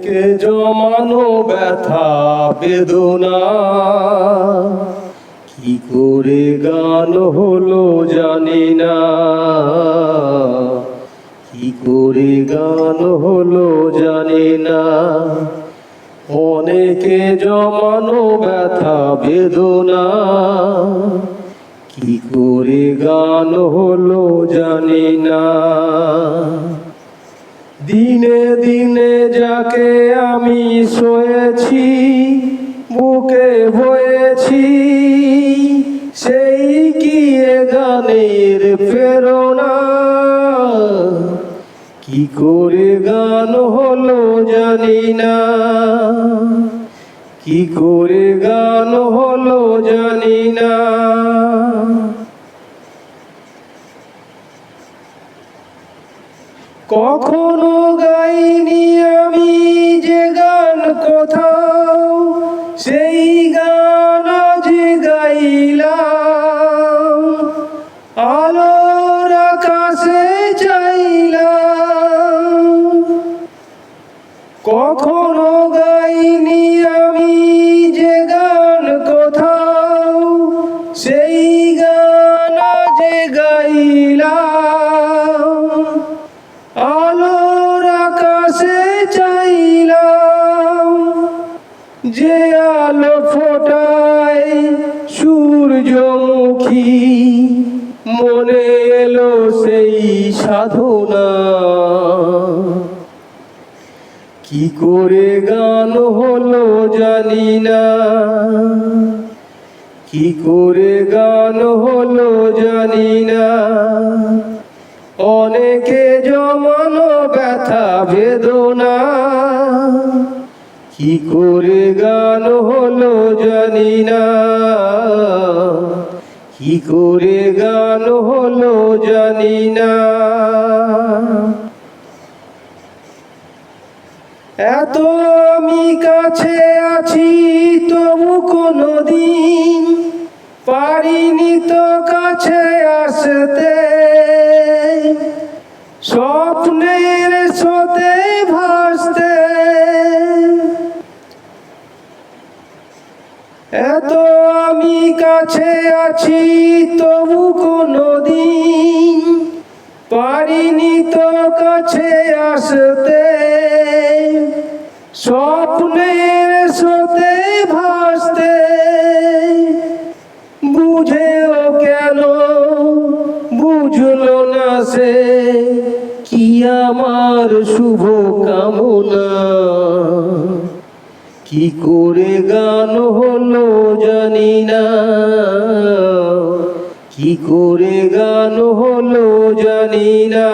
কে জমানো ব্যথা বেদনা কি করে গান হলো জানি না, কি করে গান হলো জানি না। অনেকে জমানো ব্যথা বেদনা কি করে গান হলো জানি না। দিনে দিনে যাকে আমি সয়েছি বুকে বয়েছি, সেই কি এ গানের প্রেরণা, কি করে গান হলো জানি না, কি করে গান হলো জানি না। কখনো গাইনি আমি যে গান কোথাও, সেই গান আজ গাইলাম। আলোর আকাশে চাইলাম। কখনো গাইনি আমি যে গান কোথাও, সেই গান আজ গাইলাম। আলোর আকাশে চাইলাম, যে আলো ফোটায় সূর্যমুখী, মনে এলো সেই সাধনা। কি করে গান হলো জানি না, কি করে গান হলো জানি না। অনেকে জমানো ব্যথা বেদনা কি করে গান হলো জানি না, কি করে গান হলো জানি না। এত আমি কাছে আছি তবু কোনোদিন পারিনি তো কাছে আসতে। স্বপ্নের স্রোতে ভাসতে, এত আমি কাছে আছি তবু কোনোদিন পারিনি তো কাছে আসতে। স্বপ্নের স্রোতে ভাসতে, বুঝেও কেন বুঝলো না সে, কি আমার শুভ কামনা। কি করে গান হলো জানি না, কি করে গান হলো জানি না।